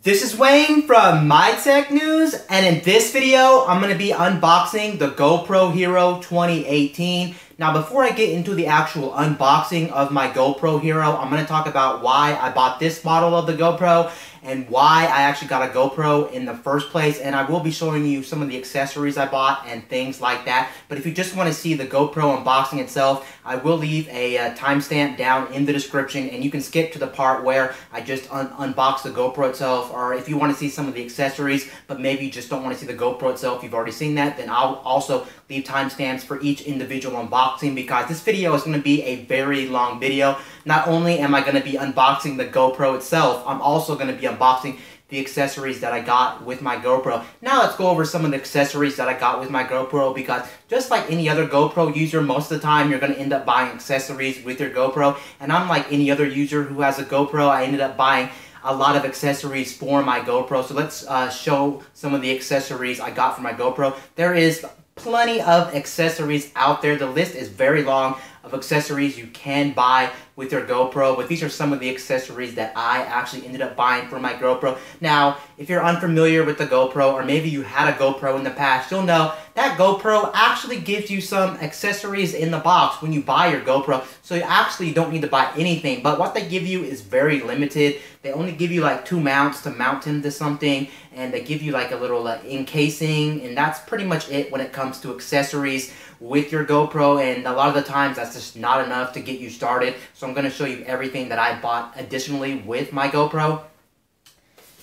This is Wayne from My Tech News, and in this video, I'm going to be unboxing the GoPro Hero 2018. Now, before I get into the actual unboxing of my GoPro Hero, I'm going to talk about why I bought this model of the GoPro and why I actually got a GoPro in the first place. And I will be showing you some of the accessories I bought and things like that. But if you just want to see the GoPro unboxing itself, I will leave a timestamp down in the description, and you can skip to the part where I just unbox the GoPro itself. Or if you want to see some of the accessories, but maybe you just don't want to see the GoPro itself, you've already seen that, then I'll also leave timestamps for each individual unboxing, because this video is going to be a very long video. Not only am I going to be unboxing the GoPro itself, I'm also going to be unboxing the accessories that I got with my GoPro. Now let's go over some of the accessories that I got with my GoPro, because just like any other GoPro user, most of the time you're going to end up buying accessories with your GoPro. And unlike any other user who has a GoPro, I ended up buying a lot of accessories for my GoPro. So let's show some of the accessories I got for my GoPro. There is plenty of accessories out there. The list is very long of accessories you can buy with your GoPro, but these are some of the accessories that I actually ended up buying for my GoPro. Now, if you're unfamiliar with the GoPro, or maybe you had a GoPro in the past, you'll know that GoPro actually gives you some accessories in the box when you buy your GoPro, so you actually don't need to buy anything. But what they give you is very limited. They only give you like 2 mounts to mount into something, and they give you like a little encasing, and that's pretty much it when it comes to accessories with your GoPro. And a lot of the times that's just not enough to get you started. So I'm going to show you everything that I bought additionally with my GoPro.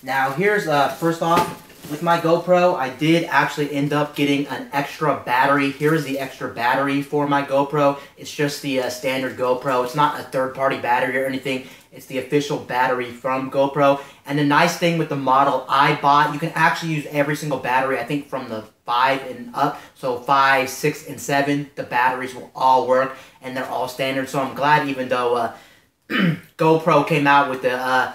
Now here's first off, with my GoPro, I did actually end up getting an extra battery. Here's the extra battery for my GoPro. It's just the standard GoPro. It's not a third-party battery or anything. It's the official battery from GoPro. And the nice thing with the model I bought, you can actually use every single battery, I think from the 5 and up. So 5, 6, and 7, the batteries will all work, and they're all standard. So I'm glad, even though GoPro came out with the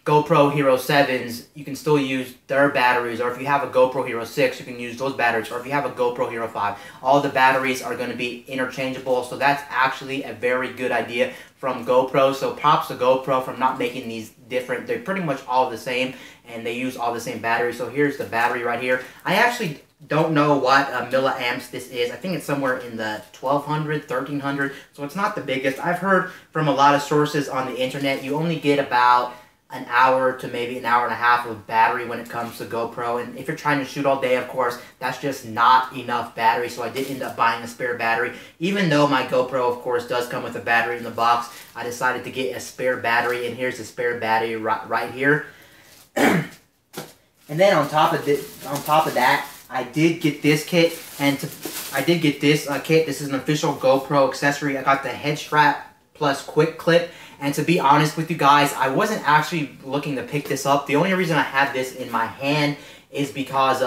GoPro Hero 7s, you can still use their batteries, or if you have a GoPro Hero 6, you can use those batteries, or if you have a GoPro Hero 5, all the batteries are going to be interchangeable. So that's actually a very good idea from GoPro. So props to GoPro from not making these different. They're pretty much all the same, and they use all the same batteries. So here's the battery right here. I actually don't know what milliamps this is. I think it's somewhere in the 1200, 1300, so it's not the biggest. I've heard from a lot of sources on the internet, you only get about an hour to maybe an hour and a half of battery when it comes to GoPro. And if you're trying to shoot all day, of course, that's just not enough battery. So I did end up buying a spare battery. Even though my GoPro, of course, does come with a battery in the box, I decided to get a spare battery, and here's the spare battery right here. And then on top of that, I did get this kit, and I did get this kit. This is an official GoPro accessory. I got the HeadStrap plus Quickclip. And to be honest with you guys, I wasn't actually looking to pick this up. The only reason I had this in my hand is because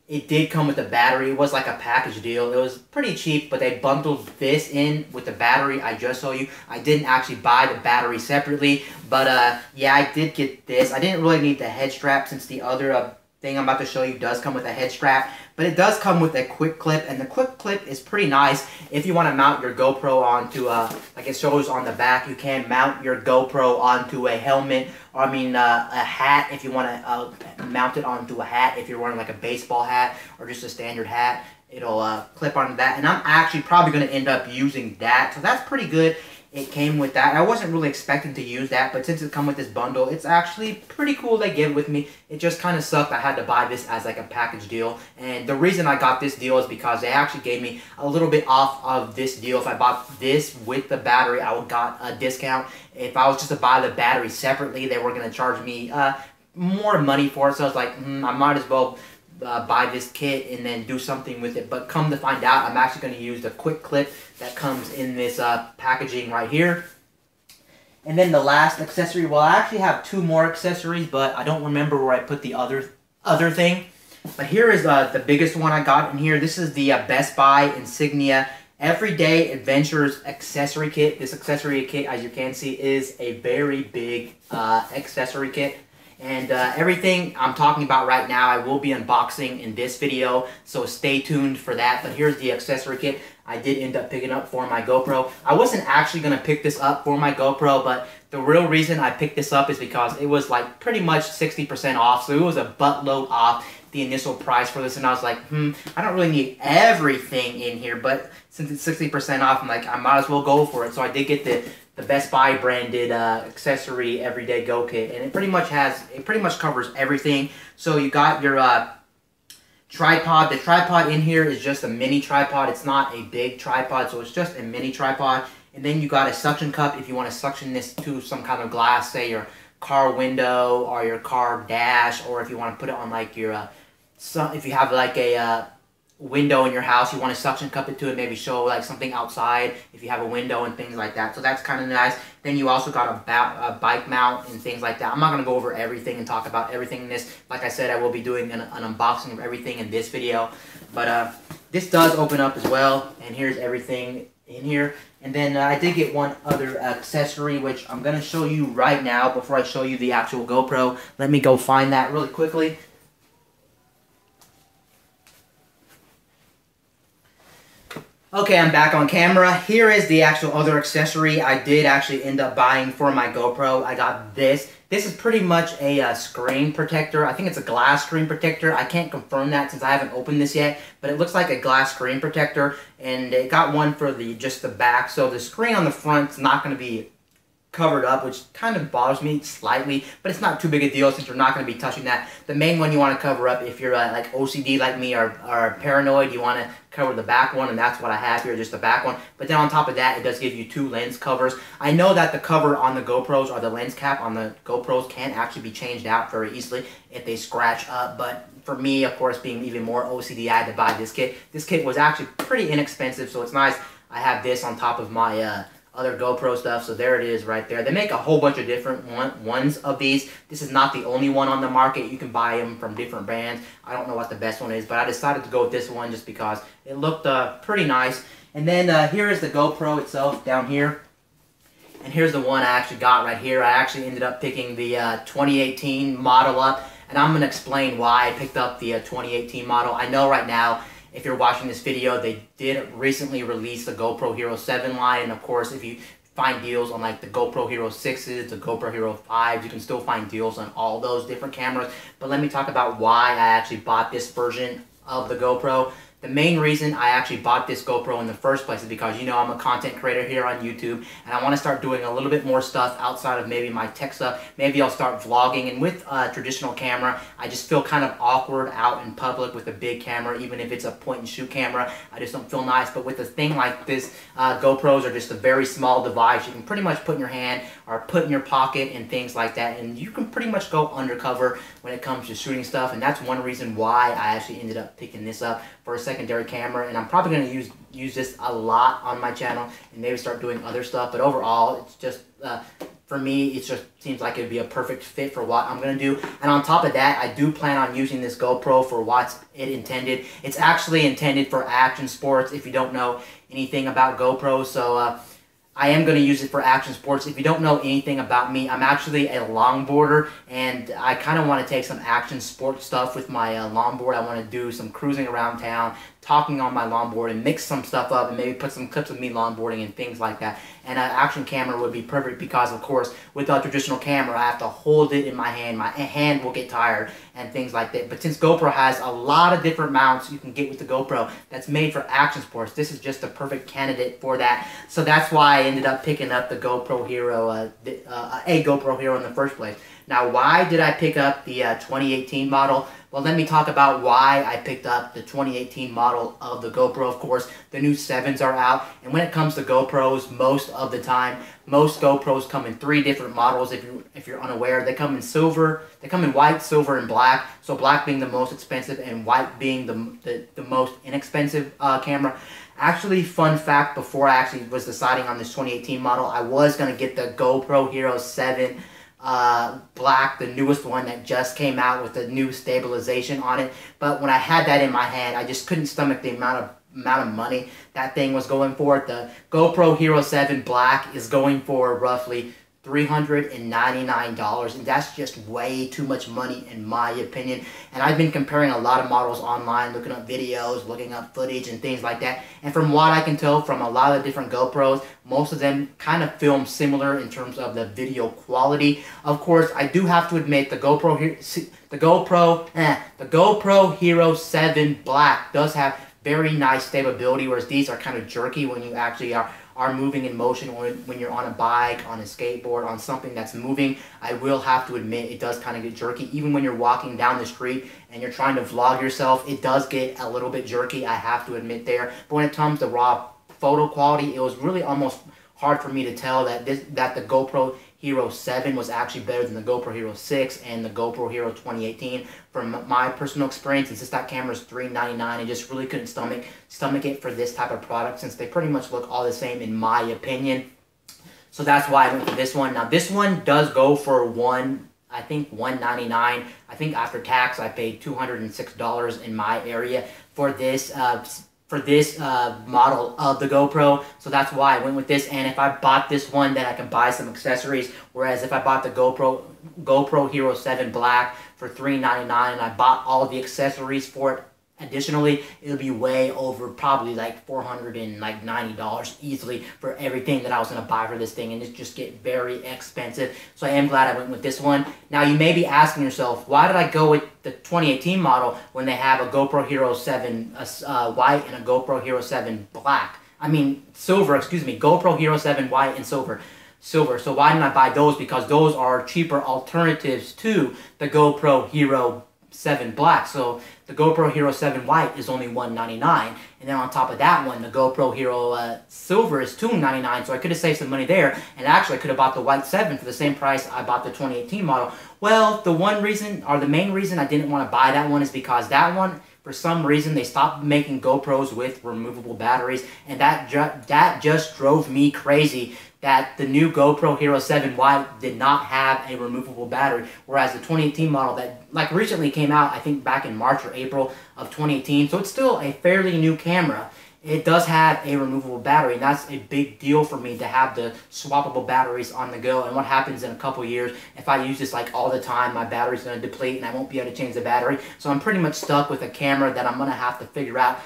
it did come with a battery. It was like a package deal. It was pretty cheap, but they bundled this in with the battery I just showed you. I didn't actually buy the battery separately, but yeah, I did get this. I didn't really need the head strap, since the other thing I'm about to show you does come with a head strap, but it does come with a quick clip, and the quick clip is pretty nice if you want to mount your GoPro onto like it shows on the back. You can mount your GoPro onto a helmet, or a hat, if you want to mount it onto a hat. If you're wearing like a baseball hat or just a standard hat, it'll clip onto that, and I'm actually probably going to end up using that, so that's pretty good. It came with that. I wasn't really expecting to use that, but since it come with this bundle, it's actually pretty cool they give it with me. It just kind of sucked I had to buy this as like a package deal. And the reason I got this deal is because they actually gave me a little bit off of this deal. If I bought this with the battery, I would got a discount. If I was just to buy the battery separately, they were going to charge me more money for it. So I was like, I might as well buy this kit and then do something with it. But come to find out, I'm actually going to use the quick clip that comes in this packaging right here. And then the last accessory, well, I actually have 2 more accessories, but I don't remember where I put the other thing. But here is the biggest one I got in here. This is the Best Buy Insignia Everyday Adventures Accessory Kit. This accessory kit, as you can see, is a very big accessory kit. And everything I'm talking about right now, I will be unboxing in this video, so stay tuned for that. But here's the accessory kit. I did end up picking up for my GoPro. I wasn't actually going to pick this up for my GoPro, but the real reason I picked this up is because it was like pretty much 60% off, so it was a buttload off the initial price for this, and I was like, I don't really need everything in here, but since it's 60% off, I'm like, I might as well go for it. So I did get the Best Buy branded accessory everyday go kit, and it pretty much covers everything. So you got your tripod. The tripod in here is just a mini tripod. It's not a big tripod, so it's just a mini tripod. And then you got a suction cup if you want to suction this to some kind of glass, say your car window or your car dash, or if you want to put it on like your if you have like a window in your house, you want to suction cup it to it, maybe show like something outside if you have a window and things like that. So that's kind of nice. Then you also got a bike mount and things like that. I'm not going to go over everything and talk about everything in this. Like I said, I will be doing an unboxing of everything in this video. But this does open up as well, and here's everything in here. And then I did get one other accessory, which I'm going to show you right now before I show you the actual GoPro. Let me go find that really quickly. Okay, I'm back on camera. Here is the actual other accessory I did actually end up buying for my GoPro. I got this. This is pretty much a screen protector. I think it's a glass screen protector. I can't confirm that since I haven't opened this yet, but it looks like a glass screen protector, and it got one for just the back. So the screen on the front is not going to be covered up, which kind of bothers me slightly, but it's not too big a deal since you're not going to be touching that. The main one you want to cover up if you're like OCD like me or paranoid, you want to cover the back one, and that's what I have here, just the back one. But then on top of that, it does give you two lens covers. I know that the cover on the GoPros or the lens cap on the GoPros can actually be changed out very easily if they scratch up, but for me, of course, being even more OCD, I had to buy this kit. This kit was actually pretty inexpensive, so it's nice. I have this on top of my other GoPro stuff, so there it is right there. They make a whole bunch of different ones of these. This is not the only one on the market. You can buy them from different brands. I don't know what the best one is, but I decided to go with this one just because it looked pretty nice. And then here is the GoPro itself down here. And here's the one I actually got right here. I actually ended up picking the 2018 model up, and I'm going to explain why I picked up the 2018 model. I know right now, if you're watching this video, they did recently release the GoPro Hero 7 line, and of course, if you find deals on like the GoPro Hero 6s, the GoPro Hero 5s, you can still find deals on all those different cameras. But let me talk about why I actually bought this version of the GoPro. The main reason I actually bought this GoPro in the first place is because, you know, I'm a content creator here on YouTube, and I want to start doing a little bit more stuff outside of maybe my tech stuff. Maybe I'll start vlogging, and with a traditional camera, I just feel kind of awkward out in public with a big camera, even if it's a point-and-shoot camera. I just don't feel nice. But with a thing like this, GoPros are just a very small device. You can pretty much put in your hand or put in your pocket and things like that, and you can pretty much go undercover when it comes to shooting stuff, and that's one reason why I actually ended up picking this up for a secondary camera. And I'm probably going to use this a lot on my channel and maybe start doing other stuff, but overall it's just for me, it just seems like it would be a perfect fit for what I'm going to do. And on top of that, I do plan on using this GoPro for what's it intended. It's actually intended for action sports, if you don't know anything about GoPro. So I am going to use it for action sports. If you don't know anything about me, I'm actually a longboarder, and I kind of want to take some action sports stuff with my longboard. I want to do some cruising around town, talking on my longboard, and mix some stuff up and maybe put some clips of me longboarding and things like that. And an action camera would be perfect because, of course, with a traditional camera, I have to hold it in my hand. My hand will get tired and things like that. But since GoPro has a lot of different mounts you can get with the GoPro that's made for action sports, this is just the perfect candidate for that. So that's why I ended up picking up the GoPro Hero, a GoPro Hero in the first place. Now, why did I pick up the 2018 model? Well, let me talk about why I picked up the 2018 model of the GoPro. Of course, the new 7s are out, and when it comes to GoPros, most of the time, most GoPros come in 3 different models. If you're unaware, they come in silver, they come in white, silver, and black. So black being the most expensive, and white being the most inexpensive camera. Actually, fun fact: before I actually was deciding on this 2018 model, I was gonna get the GoPro Hero 7. Black, the newest one that just came out with the new stabilization on it. But when I had that in my hand, I just couldn't stomach the amount of money that thing was going for. The GoPro Hero 7 Black is going for roughly $399, and that's just way too much money in my opinion. And I've been comparing a lot of models online, looking up videos, looking up footage and things like that, and from what I can tell from a lot of different GoPros, most of them kind of film similar in terms of the video quality. Of course, I do have to admit the GoPro Hero 7 Black does have very nice stability, whereas these are kind of jerky when you actually are moving in motion, or when you're on a bike, on a skateboard, on something that's moving. I will have to admit it does kind of get jerky. Even when you're walking down the street and you're trying to vlog yourself, it does get a little bit jerky, I have to admit there. But when it comes to raw photo quality, it was really almost hard for me to tell that the GoPro Hero 7 was actually better than the GoPro Hero 6 and the GoPro Hero 2018 from my personal experience. And since that camera is $399, I just really couldn't stomach it for this type of product, since they pretty much look all the same in my opinion. So that's why I went for this one. Now this one does go for I think $199. I think after tax I paid $206 in my area for this model of the GoPro. So that's why I went with this. And if I bought this one, then I can buy some accessories. Whereas if I bought the GoPro Hero 7 Black for $399 and I bought all the accessories for it additionally, it'll be way over, probably like $490 easily for everything that I was going to buy for this thing, and it just get very expensive. So I am glad I went with this one. Now you may be asking yourself, why did I go with the 2018 model when they have a GoPro Hero 7 white and a GoPro Hero 7 black? I mean silver, excuse me, GoPro Hero 7 white and silver. So why didn't I buy those? Because those are cheaper alternatives to the GoPro Hero 7 Black. So the GoPro Hero 7 White is only $199, and then on top of that one, the GoPro Hero Silver is $299. So I could have saved some money there, and actually I could have bought the White 7 for the same price I bought the 2018 model. Well, the main reason I didn't want to buy that one is because that one, for some reason, they stopped making GoPros with removable batteries, and that just drove me crazy, that the new GoPro Hero 7 White did not have a removable battery, whereas the 2018 model that recently came out, I think back in March or April of 2018, so it's still a fairly new camera, it does have a removable battery, and that's a big deal for me to have the swappable batteries on the go. And what happens in a couple years, if I use this all the time, my battery's going to deplete and I won't be able to change the battery. So I'm pretty much stuck with a camera that I'm going to have to figure out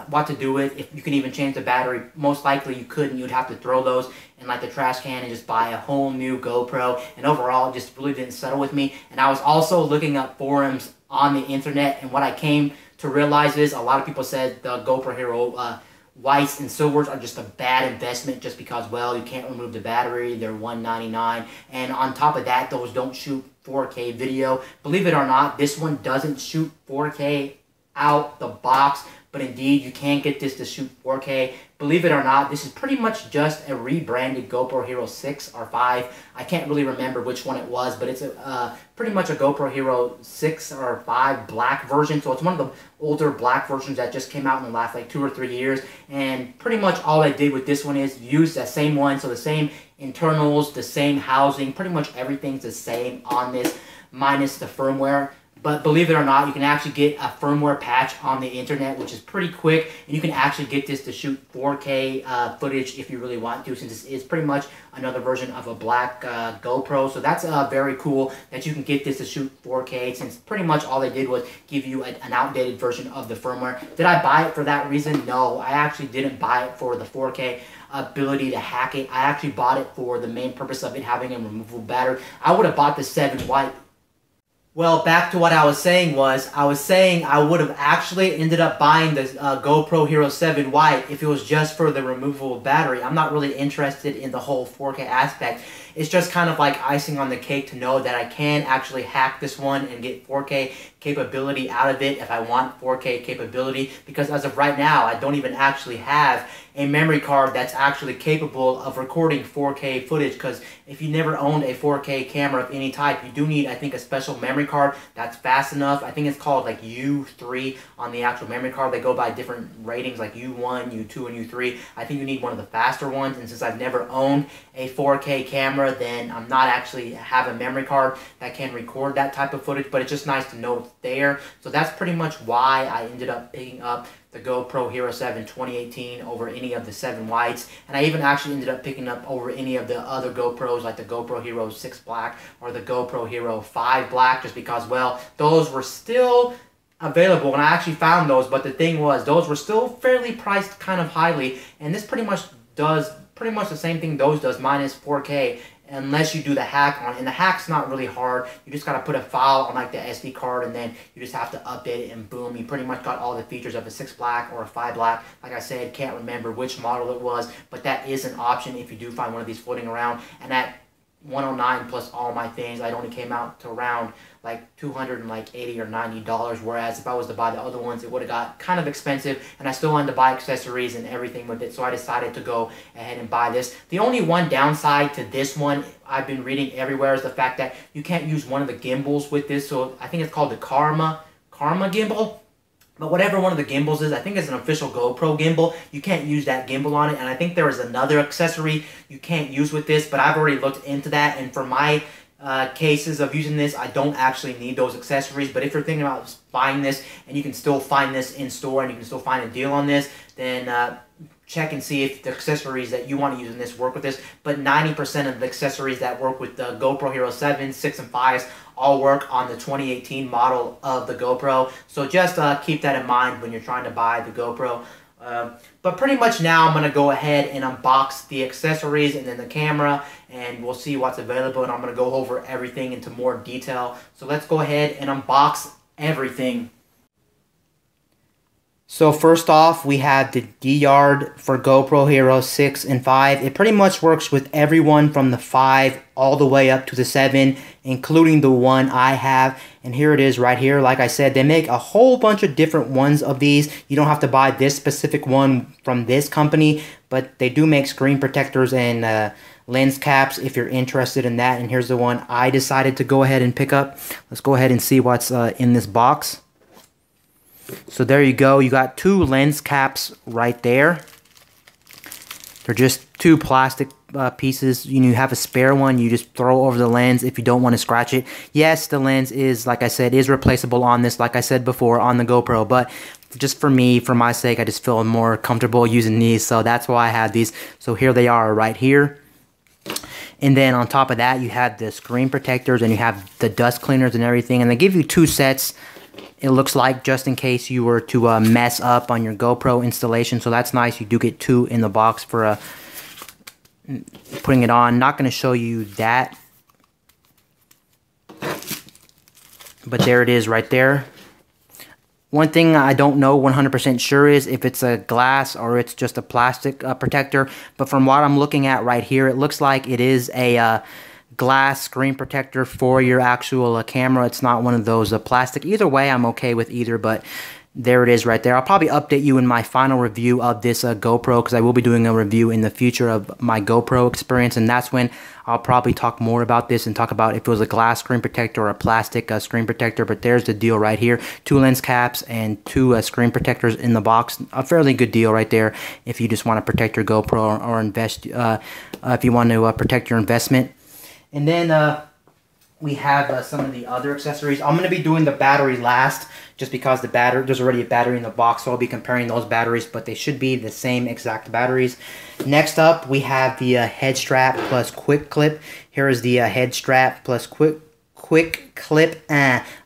what to do with. If you can even change the battery, most likely you couldn't. You'd have to throw those in the trash can and just buy a whole new GoPro. And overall, it just really didn't settle with me. And I was also looking up forums on the internet, and what I came to realize is a lot of people said the GoPro Hero whites and silvers are just a bad investment, just because, well, you can't remove the battery, they're $199, and on top of that, those don't shoot 4K video. Believe it or not, this one doesn't shoot 4K out the box, but indeed you can get this to shoot 4K. Believe it or not, this is pretty much just a rebranded GoPro Hero 6 or 5. I can't really remember which one it was, but it's pretty much a GoPro Hero 6 or 5 black version. So it's one of the older black versions that just came out in the last 2 or 3 years. And pretty much all I did with this one is use that same one. So the same internals, the same housing, pretty much everything's the same on this, minus the firmware. But believe it or not, you can actually get a firmware patch on the internet, which is pretty quick, and you can actually get this to shoot 4K footage if you really want to, since this is pretty much another version of a black GoPro. So that's very cool that you can get this to shoot 4K, since pretty much all they did was give you an outdated version of the firmware. Did I buy it for that reason? No, I actually didn't buy it for the 4K ability to hack it. I actually bought it for the main purpose of it having a removable battery. I would have bought the 7 White. Well, back to what I was saying I would have actually ended up buying the GoPro Hero 7 White if it was just for the removable battery. I'm not really interested in the whole 4K aspect. It's just kind of like icing on the cake to know that I can actually hack this one and get 4K capability out of it if I want 4K capability, because as of right now, I don't even actually have a memory card that's actually capable of recording 4K footage, because if you never owned a 4K camera of any type, you do need, I think, a special memory card that's fast enough. I think it's called U3 on the actual memory card. They go by different ratings like U1, U2, and U3. I think you need one of the faster ones, and since I've never owned a 4K camera, camera, then I'm not actually have a memory card that can record that type of footage, but it's just nice to know it's there. So that's pretty much why I ended up picking up the GoPro Hero 7 2018 over any of the 7 whites, and I even actually ended up picking up over any of the other GoPros like the GoPro Hero 6 Black or the GoPro Hero 5 Black, just because, well, those were still available and I actually found those, but the thing was those were still fairly priced kind of highly, and this pretty much does the same thing those does, minus 4K, unless you do the hack on it. And the hack's not really hard. You just got to put a file on like the SD card, and then you just have to update it, and boom, you pretty much got all the features of a 6 Black or a 5 Black. Like I said, can't remember which model it was, but that is an option if you do find one of these floating around. And at 109 plus all my things, it only came out to around like $280 or $90, whereas if I was to buy the other ones, it would have got kind of expensive, and I still wanted to buy accessories and everything with it, so I decided to go ahead and buy this. The only one downside to this one I've been reading everywhere is the fact that you can't use one of the gimbals with this, so I think it's called the Karma gimbal. But whatever one of the gimbals is, I think it's an official GoPro gimbal. You can't use that gimbal on it, and I think there is another accessory you can't use with this, but I've already looked into that, and for my cases of using this, I don't actually need those accessories. But if you're thinking about buying this and you can still find this in store and you can still find a deal on this, then check and see if the accessories that you want to use in this work with this. But 90% of the accessories that work with the GoPro Hero 7, 6, and 5s all work on the 2018 model of the GoPro. So just keep that in mind when you're trying to buy the GoPro. But pretty much now I'm going to go ahead and unbox the accessories and then the camera, and we'll see what's available, and I'm going to go over everything into more detail. So let's go ahead and unbox everything. So first off, we have the D-Yard for GoPro Hero 6 and 5. It pretty much works with everyone from the 5 all the way up to the 7, including the one I have. And here it is right here. Like I said, they make a whole bunch of different ones of these. You don't have to buy this specific one from this company, but they do make screen protectors and lens caps if you're interested in that. And here's the one I decided to go ahead and pick up. Let's go ahead and see what's in this box. So there you go. You got 2 lens caps right there. They're just 2 plastic pieces. You have a spare one, you just throw over the lens if you don't want to scratch it. Yes, the lens is, like I said, is replaceable on this, like I said before, on the GoPro, but just for me, for my sake, I just feel more comfortable using these, so that's why I have these. So here they are right here. And then on top of that, you have the screen protectors and you have the dust cleaners and everything, and they give you 2 sets. It looks like, just in case you were to mess up on your GoPro installation. So that's nice. You do get 2 in the box for putting it on. Not going to show you that, but there it is right there. One thing I don't know 100% sure is if it's a glass or it's just a plastic protector. But from what I'm looking at right here, it looks like it is a glass screen protector for your actual camera. It's not one of those plastic. Either way, I'm okay with either, but there it is right there. I'll probably update you in my final review of this GoPro, because I will be doing a review in the future of my GoPro experience, and that's when I'll probably talk more about this and talk about if it was a glass screen protector or a plastic screen protector. But there's the deal right here. 2 lens caps and 2 screen protectors in the box. A fairly good deal right there if you just want to protect your GoPro or invest, if you want to protect your investment. And then we have some of the other accessories. I'm going to be doing the battery last, just because there's already a battery in the box, so I'll be comparing those batteries, but they should be the same exact batteries. Next up, we have the HeadStrap plus Quickclip. Here is the HeadStrap plus Quickclip.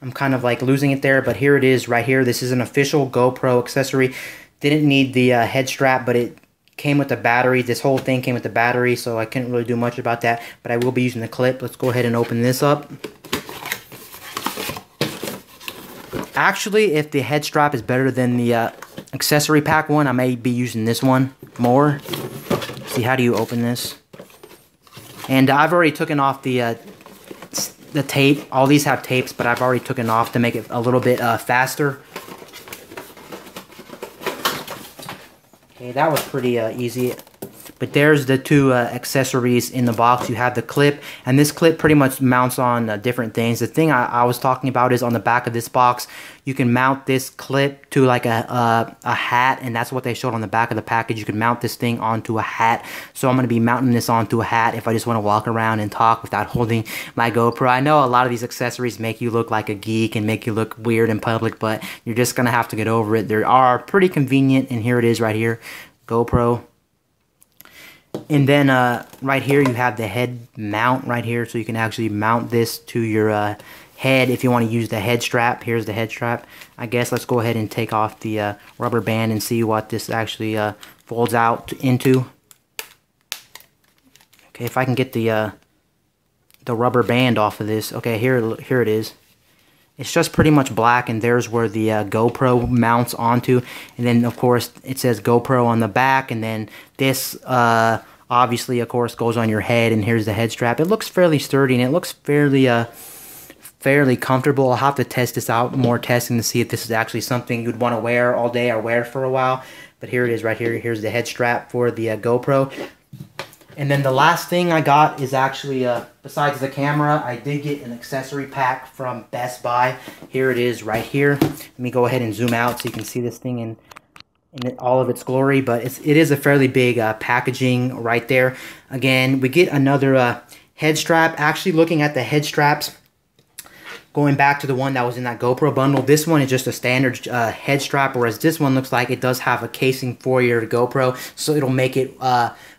I'm kind of like losing it there, but here it is right here. This is an official GoPro accessory. Didn't need the head strap, but it came with the battery. This whole thing came with the battery, so I couldn't really do much about that, but I will be using the clip. Let's go ahead and open this up. Actually, if the head strap is better than the accessory pack one, I may be using this one more. See, how do you open this? And I've already taken off the tape. All these have tapes, but I've already taken off to make it a little bit faster. Okay, that was pretty easy. But there's the two accessories in the box. You have the clip, and this clip pretty much mounts on different things. The thing I was talking about is on the back of this box, you can mount this clip to like a hat, and that's what they showed on the back of the package. You can mount this thing onto a hat. So I'm going to be mounting this onto a hat if I just want to walk around and talk without holding my GoPro. I know a lot of these accessories make you look like a geek and make you look weird in public, but you're just going to have to get over it. They are pretty convenient, and here it is right here, GoPro. And then right here you have the head mount right here, so you can actually mount this to your head if you want to use the head strap. Here's the head strap. I guess let's go ahead and take off the rubber band and see what this actually folds out into. Okay, if I can get the rubber band off of this. Okay, here it is. It's just pretty much black, and there's where the GoPro mounts onto. And then, of course, it says GoPro on the back, and then this obviously, of course, goes on your head, and here's the head strap. It looks fairly sturdy, and it looks fairly comfortable. I'll have to test this out, more testing to see if this is actually something you'd want to wear all day or wear for a while. But here it is right here. Here's the head strap for the GoPro. And then the last thing I got is actually, besides the camera, I did get an accessory pack from Best Buy. Here it is right here. Let me go ahead and zoom out so you can see this thing in all of its glory. But it is a fairly big packaging right there. Again, we get another head strap. Actually, looking at the head straps, going back to the one that was in that GoPro bundle, this one is just a standard head strap, whereas this one looks like it does have a casing for your GoPro, so it'll make it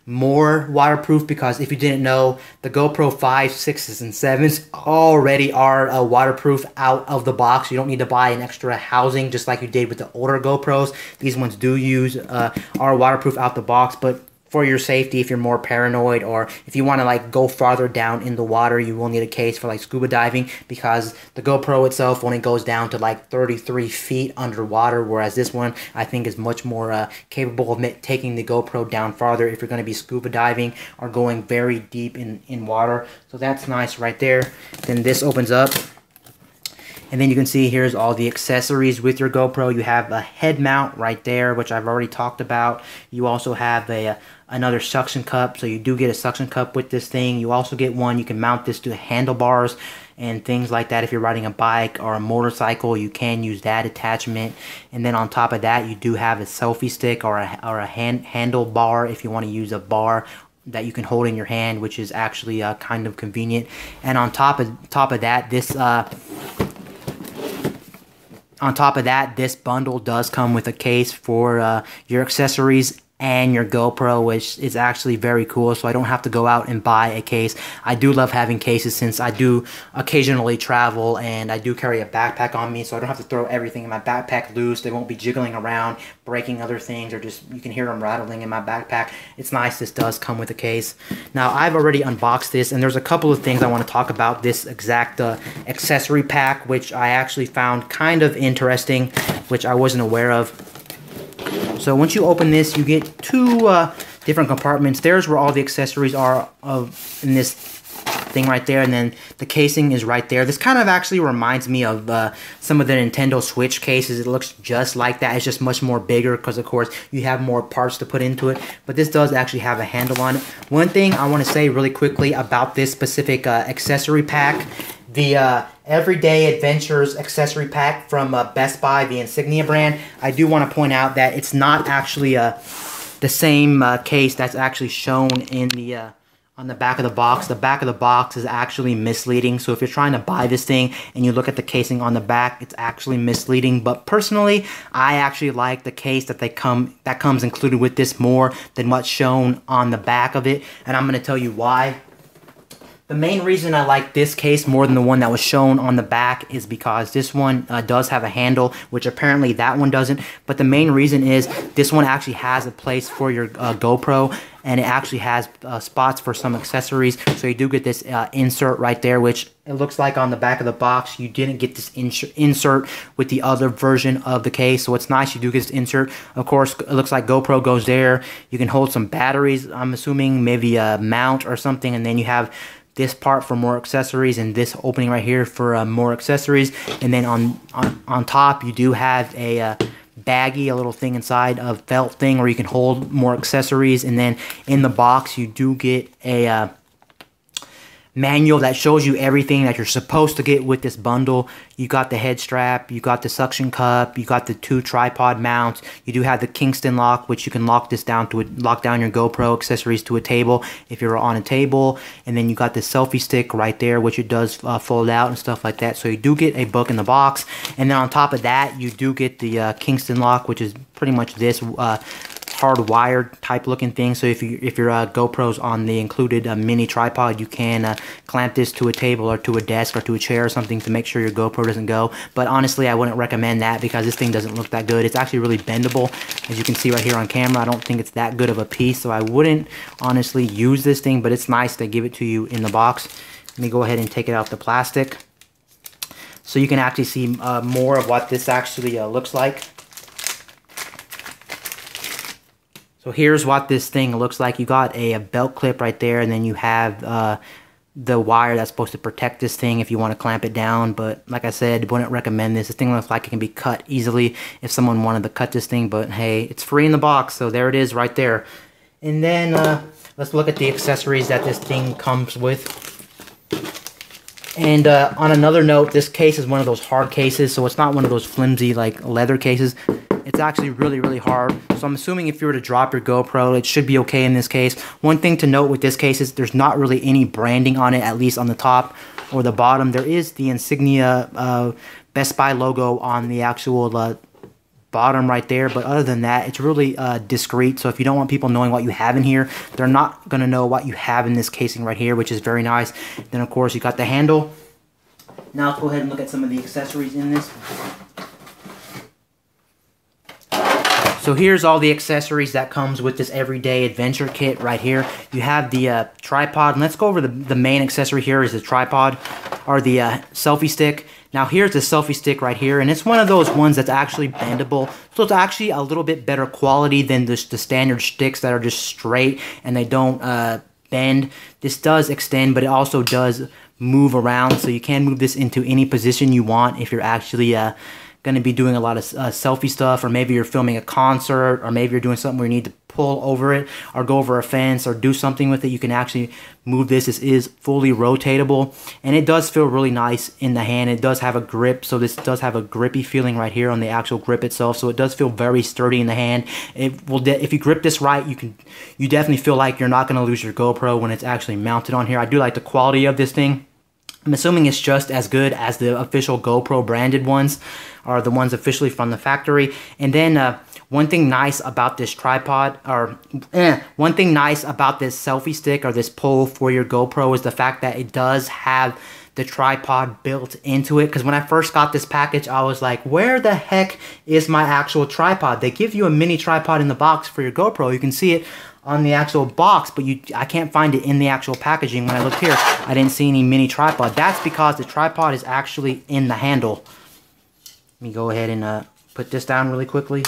more waterproof, because if you didn't know, the GoPro 5s, 6s, and 7s already are waterproof out of the box. You don't need to buy an extra housing just like you did with the older GoPros. These ones do use are waterproof out the box, but for your safety, if you're more paranoid, or if you want to like go farther down in the water, you will need a case for like scuba diving, because the GoPro itself only goes down to like 33 feet underwater, whereas this one I think is much more capable of taking the GoPro down farther if you're going to be scuba diving or going very deep in water. So that's nice right there. Then this opens up, and then you can see here's all the accessories with your GoPro. You have a head mount right there, which I've already talked about. You also have another suction cup, so you do get a suction cup with this thing. You also get one, you can mount this to handlebars and things like that. If you're riding a bike or a motorcycle, you can use that attachment. And then on top of that, you do have a selfie stick or a handlebar if you want to use a bar that you can hold in your hand, which is actually kind of convenient. And on top of that, this bundle does come with a case for your accessories and your GoPro, which is actually very cool, so I don't have to go out and buy a case. I do love having cases since I do occasionally travel, and I do carry a backpack on me, so I don't have to throw everything in my backpack loose. They won't be jiggling around, breaking other things, or just you can hear them rattling in my backpack. It's nice this does come with a case. Now, I've already unboxed this, and there's a couple of things I want to talk about this exact accessory pack, which I actually found kind of interesting, which I wasn't aware of. So once you open this, you get two different compartments. There's where all the accessories are in this thing right there, and then the casing is right there. This kind of actually reminds me of some of the Nintendo Switch cases. It looks just like that. It's just much more bigger because, of course, you have more parts to put into it. But this does actually have a handle on it. One thing I want to say really quickly about this specific accessory pack, the Everyday Adventures accessory pack from Best Buy, the Insignia brand, I do want to point out that it's not actually the same case that's actually shown in the on the back of the box. The back of the box is actually misleading, so if you're trying to buy this thing and you look at the casing on the back, it's actually misleading. But personally, I actually like the case that comes included with this more than what's shown on the back of it, and I'm going to tell you why. The main reason I like this case more than the one that was shown on the back is because this one does have a handle, which apparently that one doesn't. But the main reason is this one actually has a place for your GoPro, and it actually has spots for some accessories. So you do get this insert right there, which it looks like on the back of the box you didn't get this insert with the other version of the case. So it's nice you do get this insert. Of course, it looks like GoPro goes there. You can hold some batteries, I'm assuming, maybe a mount or something, and then you have this part for more accessories, and this opening right here for more accessories. And then on top, you do have a baggie, a little thing inside, a felt thing where you can hold more accessories. And then in the box, you do get a manual that shows you everything that you're supposed to get with this bundle. You got the head strap, you got the suction cup, you got the 2 tripod mounts. You do have the Kingston lock, which you can lock this down to lock down your GoPro accessories to a table if you're on a table. And then you got the selfie stick right there, which it does fold out and stuff like that. So you do get a book in the box. And then on top of that, you do get the Kingston lock, which is pretty much this hardwired type looking thing. So if your GoPro's on the included mini tripod, you can clamp this to a table or to a desk or to a chair or something to make sure your GoPro doesn't go. But honestly, I wouldn't recommend that because this thing doesn't look that good. It's actually really bendable, as you can see right here on camera. I don't think it's that good of a piece, so I wouldn't honestly use this thing, but it's nice to give it to you in the box. Let me go ahead and take it out the plastic so you can actually see more of what this actually looks like. So here's what this thing looks like. You got a belt clip right there, and then you have the wire that's supposed to protect this thing if you want to clamp it down. But like I said, wouldn't recommend this. This thing looks like it can be cut easily if someone wanted to cut this thing. But hey, it's free in the box, so there it is right there. And then let's look at the accessories that this thing comes with. And on another note, this case is one of those hard cases, so it's not one of those flimsy like leather cases. It's actually really, really hard. So I'm assuming if you were to drop your GoPro, it should be okay in this case. One thing to note with this case is there's not really any branding on it, at least on the top or the bottom. There is the insignia Best Buy logo on the actual bottom right there, but other than that, it's really discreet. So if you don't want people knowing what you have in here, they're not going to know what you have in this casing right here, which is very nice. Then of course you got the handle. Now let's go ahead and look at some of the accessories in this. So here's all the accessories that comes with this everyday adventure kit right here. You have the tripod, and let's go over the main accessory here is the tripod, or the selfie stick. Now here's the selfie stick right here, and it's one of those ones that's actually bendable. So it's actually a little bit better quality than the standard sticks that are just straight and they don't bend. This does extend, but it also does move around, so you can move this into any position you want if you're actually going to be doing a lot of selfie stuff, or maybe you're filming a concert, or maybe you're doing something where you need to pull over it or go over a fence or do something with it. You can actually move this. This is fully rotatable, and it does feel really nice in the hand. It does have a grip, so this does have a grippy feeling right here on the actual grip itself, so it does feel very sturdy in the hand. It will if you grip this right, you definitely feel like you're not going to lose your GoPro when it's actually mounted on here. I do like the quality of this thing. I'm assuming it's just as good as the official GoPro branded ones, or the ones officially from the factory. And then one thing nice about this tripod, or one thing nice about this selfie stick or this pole for your GoPro is the fact that it does have the tripod built into it. Because when I first got this package, I was like, where the heck is my actual tripod? They give you a mini tripod in the box for your GoPro. You can see it on the actual box, but I can't find it in the actual packaging. When I looked here, I didn't see any mini tripod. That's because the tripod is actually in the handle. Let me go ahead and put this down really quickly.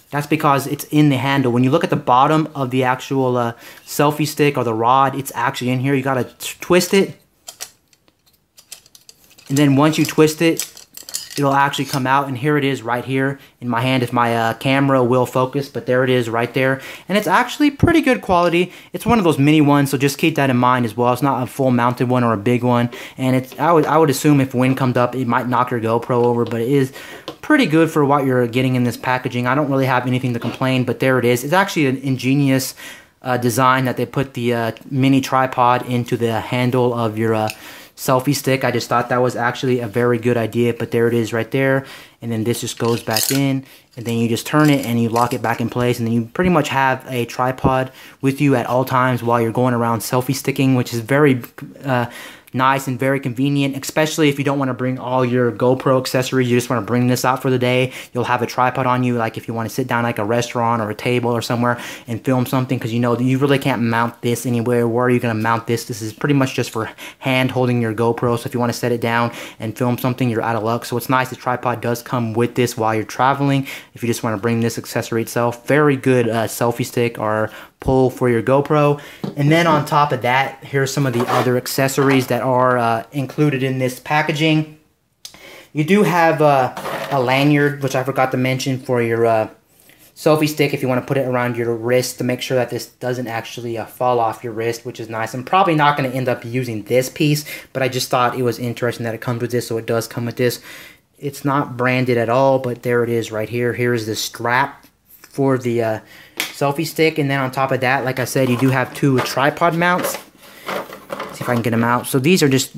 That's because it's in the handle. When you look at the bottom of the actual selfie stick or the rod, it's actually in here. You gotta twist it. And then once you twist it, it'll actually come out, and here it is right here in my hand if my camera will focus, but there it is right there. And it's actually pretty good quality. It's one of those mini ones, so just keep that in mind as well. It's not a full mounted one or a big one, and it's I would assume if wind comes up, it might knock your GoPro over, but it is pretty good for what you're getting in this packaging. I don't really have anything to complain, but there it is. It's actually an ingenious design that they put the mini tripod into the handle of your selfie stick. I just thought that was actually a very good idea, but there it is right there. And then this just goes back in, and then you just turn it and you lock it back in place, and then you pretty much have a tripod with you at all times while you're going around selfie sticking, which is very nice and very convenient, especially if you don't want to bring all your GoPro accessories. You just want to bring this out for the day. You'll have a tripod on you, like if you want to sit down like a restaurant or a table or somewhere and film something, because you know you really can't mount this anywhere. Where are you going to mount this? This is pretty much just for hand holding your GoPro, so if you want to set it down and film something, you're out of luck. So it's nice the tripod does come with this while you're traveling. If you just want to bring this accessory itself, very good selfie stick or pull for your GoPro. And then on top of that, here's some of the other accessories that are included in this packaging. You do have a lanyard, which I forgot to mention, for your selfie stick if you want to put it around your wrist to make sure that this doesn't actually fall off your wrist, which is nice. I'm probably not going to end up using this piece, but I just thought it was interesting that it comes with this, so it does come with this. It's not branded at all, but there it is right here. Here's the strap for the selfie stick, and then on top of that, like I said, you do have 2 tripod mounts. See if I can get them out. So these are just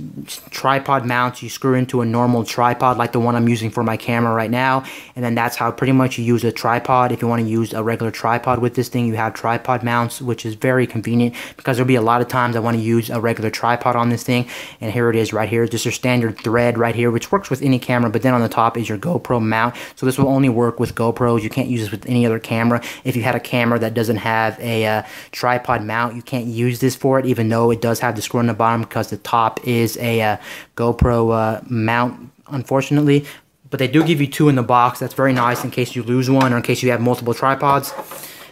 tripod mounts you screw into a normal tripod like the one I'm using for my camera right now, and then that's how pretty much you use a tripod. If you want to use a regular tripod with this thing, you have tripod mounts, which is very convenient because there'll be a lot of times I want to use a regular tripod on this thing, and here it is right here. Just your standard thread right here, which works with any camera, but then on the top is your GoPro mount. So this will only work with GoPros. You can't use this with any other camera. If you had a camera that doesn't have a tripod mount, you can't use this for it, even though it does have the screw on the bottom, because the top is a GoPro mount, unfortunately. But they do give you 2 in the box. That's very nice in case you lose one or in case you have multiple tripods.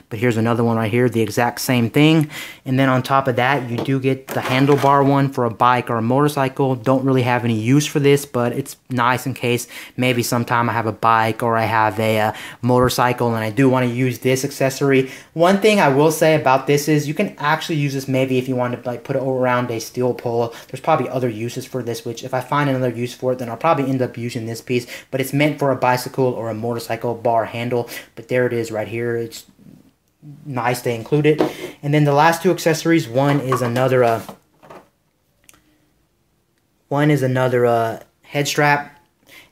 But here's another one right here, the exact same thing. And then on top of that, you do get the handlebar one for a bike or a motorcycle. Don't really have any use for this, but it's nice in case maybe sometime I have a bike or I have a motorcycle and I do want to use this accessory. One thing I will say about this is you can actually use this maybe if you want to like put it around a steel pole. There's probably other uses for this, which if I find another use for it, then I'll probably end up using this piece. But it's meant for a bicycle or a motorcycle bar handle. But there it is right here. It's nice to include it. And then the last 2 accessories, one is another head strap.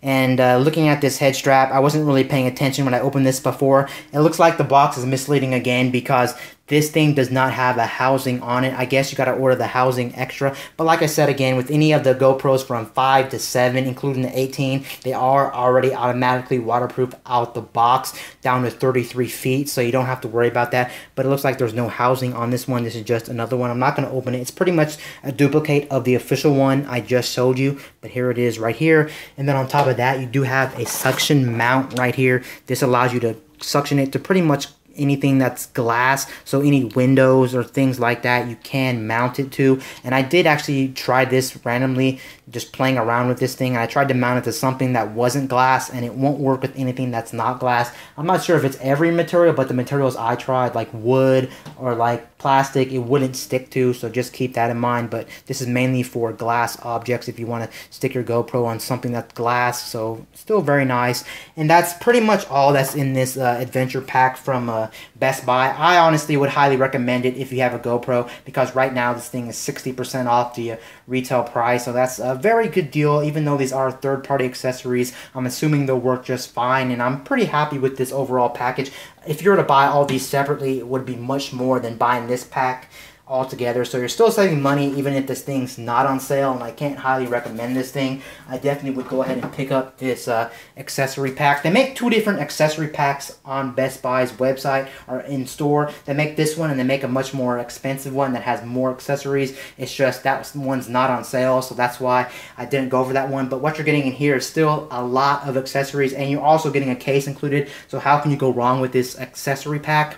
And looking at this head strap, I wasn't really paying attention when I opened this before. It looks like the box is misleading again because this thing does not have a housing on it. I guess you got to order the housing extra. But like I said again, with any of the GoPros from 5 to 7, including the 18, they are already automatically waterproof out the box down to 33 feet. So you don't have to worry about that. But it looks like there's no housing on this one. This is just another one. I'm not going to open it. It's pretty much a duplicate of the official one I just showed you. But here it is right here. And then on top of that, you do have a suction mount right here. This allows you to suction it to pretty much anything that's glass, so any windows or things like that you can mount it to. And I did actually try this randomly, just playing around with this thing. I tried to mount it to something that wasn't glass, and it won't work with anything that's not glass. I'm not sure if it's every material, but the materials I tried, like wood or like plastic, it wouldn't stick to, so just keep that in mind. But this is mainly for glass objects if you want to stick your GoPro on something that's glass, so still very nice. And that's pretty much all that's in this adventure pack from Best Buy. I honestly would highly recommend it if you have a GoPro, because right now this thing is 60% off the retail price, so that's a very good deal. Even though these are third-party accessories, I'm assuming they'll work just fine, and I'm pretty happy with this overall package. If you were to buy all these separately, it would be much more than buying this pack altogether. So you're still saving money even if this thing's not on sale, and I can't highly recommend this thing. I definitely would go ahead and pick up this accessory pack. They make 2 different accessory packs on Best Buy's website or in store. They make this one, and they make a much more expensive one that has more accessories. It's just that one's not on sale, so that's why I didn't go for that one. But what you're getting in here is still a lot of accessories, and you're also getting a case included. So how can you go wrong with this accessory pack?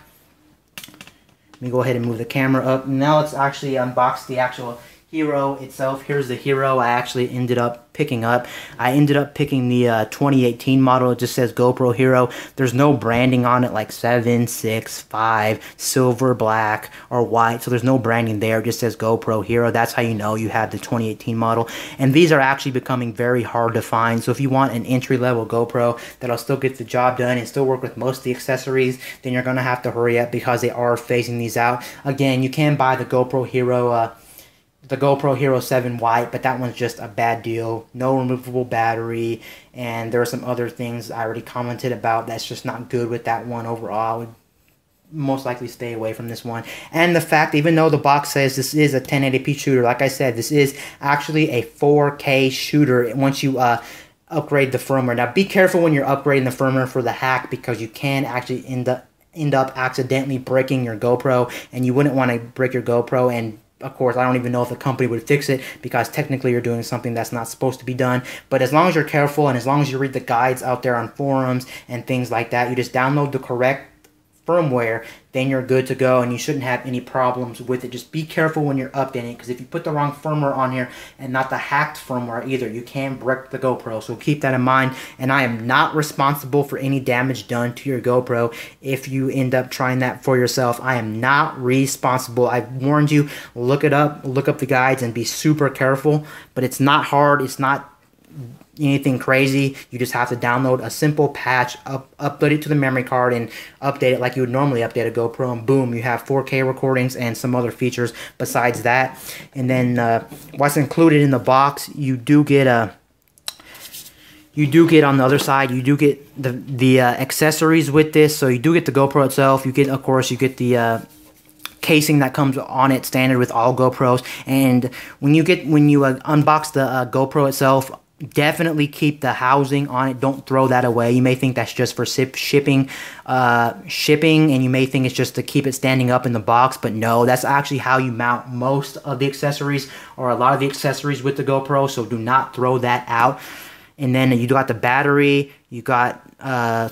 Let me go ahead and move the camera up. Now let's actually unbox the actual Hero itself. Here's the Hero I actually ended up picking up. I ended up picking the 2018 model. It just says GoPro Hero. There's no branding on it like 7, 6, 5, silver, black, or white. So there's no branding there. It just says GoPro Hero. That's how you know you have the 2018 model. And these are actually becoming very hard to find. So if you want an entry-level GoPro that'll still get the job done and still work with most of the accessories, then you're going to have to hurry up because they are phasing these out. Again, you can buy the GoPro Hero the GoPro Hero 7 White, but that one's just a bad deal. No removable battery, and there are some other things I already commented about that's just not good with that one overall. I would most likely stay away from this one. And the fact, even though the box says this is a 1080p shooter, like I said, this is actually a 4K shooter once you upgrade the firmware. Now be careful when you're upgrading the firmware for the hack, because you can actually end up accidentally breaking your GoPro, and you wouldn't want to break your GoPro. And of course, I don't even know if the company would fix it, because technically you're doing something that's not supposed to be done. But as long as you're careful and as long as you read the guides out there on forums and things like that, you just download the correct firmware, then you're good to go and you shouldn't have any problems with it. Just be careful when you're updating, because if you put the wrong firmware on here and not the hacked firmware either, you can brick the GoPro. So keep that in mind, and I am not responsible for any damage done to your GoPro if you end up trying that for yourself. I am not responsible. I've warned you, look it up, look up the guides and be super careful, but it's not hard, it's not anything crazy. You just have to download a simple patch, upload it to the memory card, and update it like you would normally update a GoPro, and boom, you have 4K recordings and some other features besides that. And then what's included in the box, you do get on the other side, you do get the accessories with this. So you do get the GoPro itself. You get, of course, you get the casing that comes on it standard with all GoPros. And when you unbox the GoPro itself, definitely keep the housing on it. Don't throw that away. You may think that's just for shipping, and you may think it's just to keep it standing up in the box, but no, that's actually how you mount most of the accessories, or a lot of the accessories with the GoPro. So do not throw that out. And then you got the battery, you got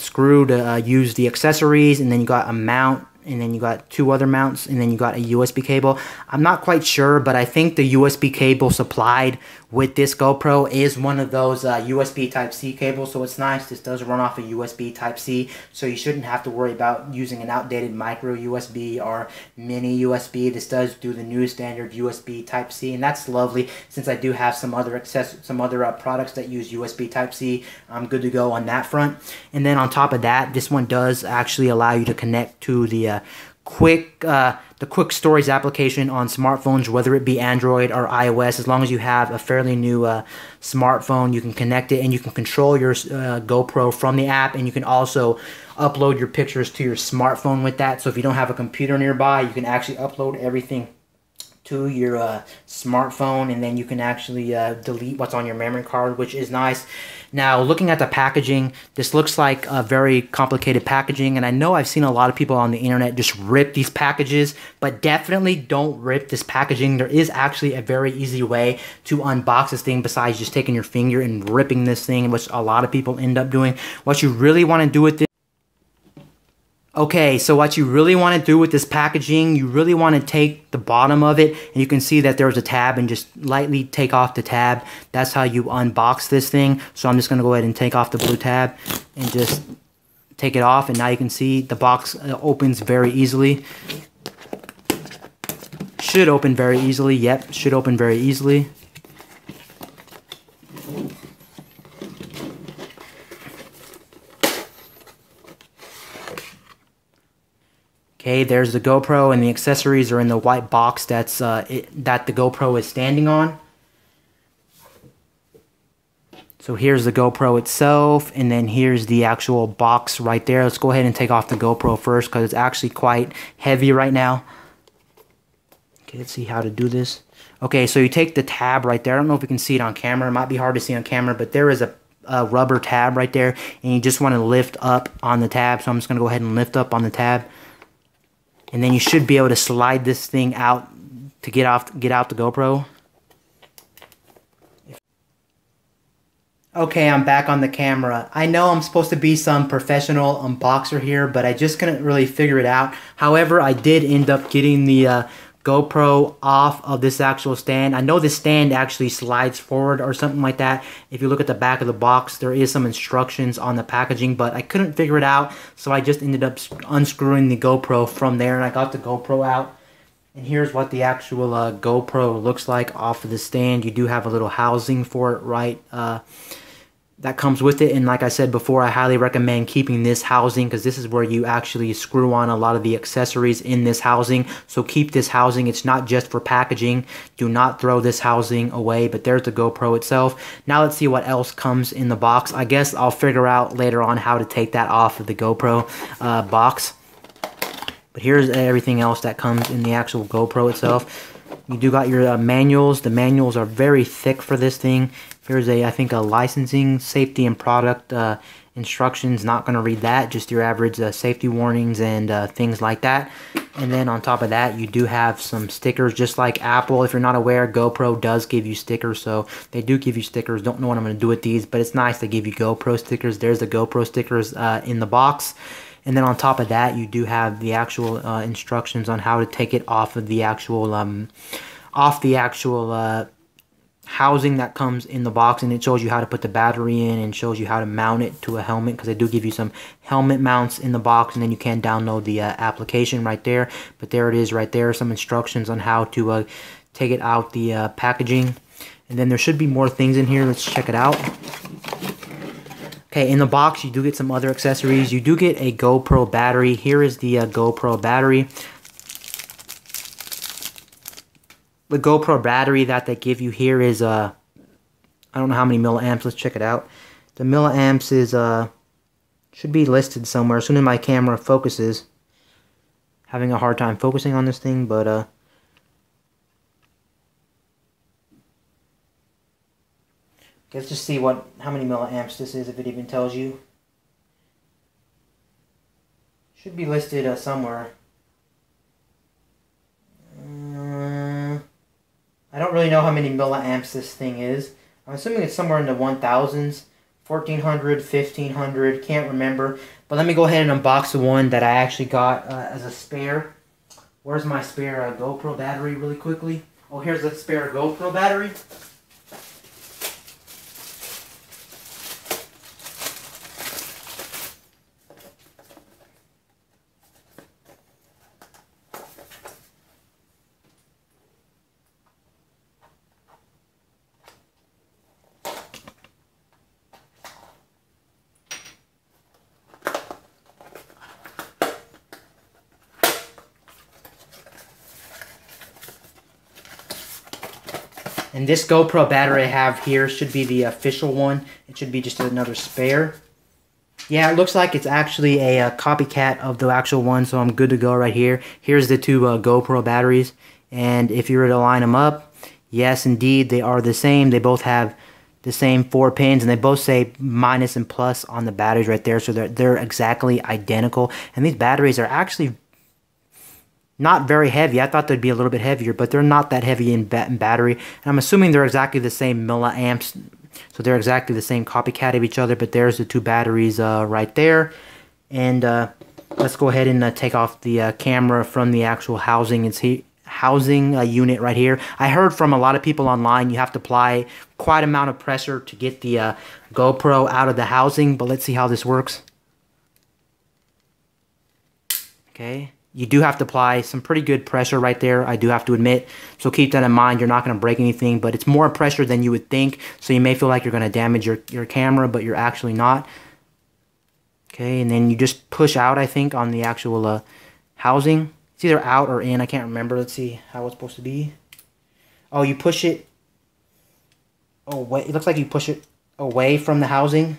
screw to use the accessories, and then you got a mount, and then you got 2 other mounts, and then you got a USB cable. I'm not quite sure, but I think the USB cable supplied with this GoPro is one of those USB Type-C cables, so it's nice. This does run off a USB Type-C, so you shouldn't have to worry about using an outdated micro USB or mini USB. This does do the new standard USB Type-C, and that's lovely. Since I do have some other products that use USB Type-C, I'm good to go on that front. And then on top of that, this one does actually allow you to connect to the quick stories application on smartphones, whether it be Android or iOS. As long as you have a fairly new smartphone, you can connect it and you can control your GoPro from the app, and you can also upload your pictures to your smartphone with that. So if you don't have a computer nearby, you can actually upload everything to your smartphone, and then you can actually delete what's on your memory card, which is nice. Now, looking at the packaging, this looks like a very complicated packaging, and I know I've seen a lot of people on the internet just rip these packages, but definitely don't rip this packaging. There is actually a very easy way to unbox this thing besides just taking your finger and ripping this thing, which a lot of people end up doing. What you really want to do with this, okay, so what you really want to do with this packaging, you really want to take the bottom of it, and you can see that there's a tab, and just lightly take off the tab. That's how you unbox this thing. So I'm just going to go ahead and take off the blue tab and just take it off, and now you can see the box opens very easily. Should open very easily. Yep, should open very easily. Okay, there's the GoPro, and the accessories are in the white box that the GoPro is standing on. So here's the GoPro itself, and then here's the actual box right there. Let's go ahead and take off the GoPro first, because it's actually quite heavy right now. Okay, let's see how to do this. Okay, so you take the tab right there. I don't know if you can see it on camera. It might be hard to see on camera, but there is a rubber tab right there, and you just want to lift up on the tab. So I'm just going to go ahead and lift up on the tab. And then you should be able to slide this thing out to get out the GoPro. Okay, I'm back on the camera. I know I'm supposed to be some professional unboxer here, but I just couldn't really figure it out. However, I did end up getting the GoPro off of this actual stand. I know the stand actually slides forward or something like that. If you look at the back of the box, there is some instructions on the packaging, but I couldn't figure it out, so I just ended up unscrewing the GoPro from there, and I got the GoPro out. And here's what the actual GoPro looks like off of the stand. You do have a little housing for it, right? That comes with it, and like I said before, I highly recommend keeping this housing, because this is where you actually screw on a lot of the accessories in this housing. So keep this housing. It's not just for packaging. Do not throw this housing away. But there's the GoPro itself. Now let's see what else comes in the box. I guess I'll figure out later on how to take that off of the GoPro box. But here's everything else that comes in the actual GoPro itself. You do got your manuals. The manuals are very thick for this thing. Here's I think a licensing, safety, and product instructions. Not going to read that, just your average safety warnings and things like that. And then on top of that, you do have some stickers, just like Apple. If you're not aware, GoPro does give you stickers, so they do give you stickers. Don't know what I'm going to do with these, but it's nice to give you GoPro stickers. There's the GoPro stickers in the box. And then on top of that, you do have the actual instructions on how to take it off of the actual housing that comes in the box, and it shows you how to put the battery in and shows you how to mount it to a helmet, because they do give you some helmet mounts in the box, and then you can download the application right there. But there it is right there, some instructions on how to take it out the packaging. And then there should be more things in here. Let's check it out. Okay, in the box you do get some other accessories. You do get a GoPro battery. Here is the GoPro battery. The GoPro battery that they give you here is I don't know how many milliamps. Let's check it out. The milliamps is should be listed somewhere. As soon as my camera focuses, having a hard time focusing on this thing, but let's just see how many milliamps this is, if it even tells you. Should be listed somewhere. I don't really know how many milliamps this thing is. I'm assuming it's somewhere in the 1000s, 1400, 1500, can't remember. But let me go ahead and unbox the one that I actually got as a spare. Where's my spare GoPro battery really quickly? Oh, here's the spare GoPro battery. And this GoPro battery I have here should be the official one. It should be just another spare. Yeah, it looks like it's actually a copycat of the actual one, so I'm good to go right here. Here's the two GoPro batteries. And if you were to line them up, yes, indeed, they are the same. They both have the same 4 pins, and they both say minus and plus on the batteries right there, so they're exactly identical. And these batteries are actually not very heavy. I thought they'd be a little bit heavier, but they're not that heavy in battery. And I'm assuming they're exactly the same milliamps, so they're exactly the same copycat of each other. But there's the two batteries right there. And let's go ahead and take off the camera from the actual housing. It's housing unit right here. I heard from a lot of people online you have to apply quite amount of pressure to get the GoPro out of the housing, but let's see how this works. Okay. You do have to apply some pretty good pressure right there, I do have to admit. So keep that in mind. You're not going to break anything, but it's more pressure than you would think. So you may feel like you're going to damage your camera, but you're actually not. Okay, and then you just push out, I think, on the actual housing. It's either out or in. I can't remember. Let's see how it's supposed to be. Oh, you push it away. It looks like you push it away from the housing.